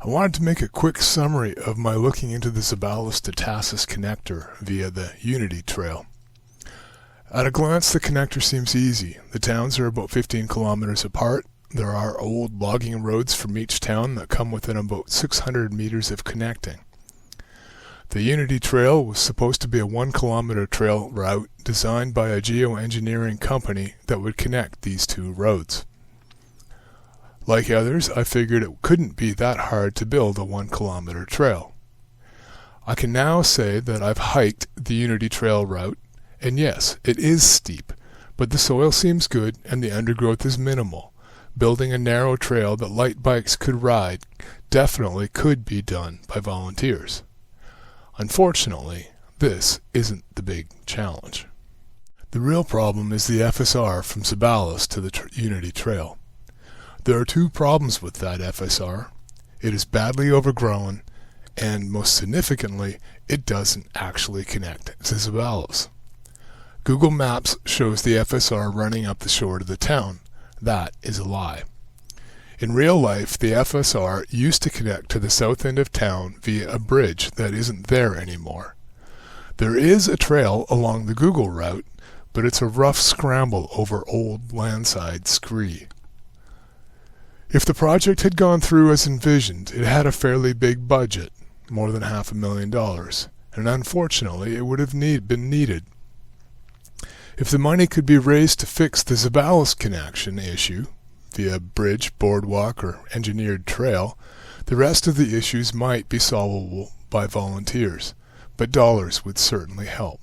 I wanted to make a quick summary of my looking into the Zeballos to Tahsis connector via the Unity Trail. At a glance, the connector seems easy. The towns are about 15 kilometers apart. There are old logging roads from each town that come within about 600 meters of connecting. The Unity Trail was supposed to be a 1-kilometer trail route designed by a geoengineering company that would connect these two roads. Like others, I figured it couldn't be that hard to build a 1-kilometer trail. I can now say that I've hiked the Unity Trail route, and yes, it is steep, but the soil seems good and the undergrowth is minimal. Building a narrow trail that light bikes could ride definitely could be done by volunteers. Unfortunately, this isn't the big challenge. The real problem is the FSR from Zeballos to the Unity Trail. There are two problems with that FSR. It is badly overgrown, and most significantly, it doesn't actually connect to Zeballos. Google Maps shows the FSR running up the shore to the town. That is a lie. In real life, the FSR used to connect to the south end of town via a bridge that isn't there anymore. There is a trail along the Google route, but it's a rough scramble over old landside scree. If the project had gone through as envisioned, it had a fairly big budget, more than $500,000, and unfortunately it would have been needed. If the money could be raised to fix the Zeballos connection issue, via bridge, boardwalk, or engineered trail, the rest of the issues might be solvable by volunteers, but dollars would certainly help.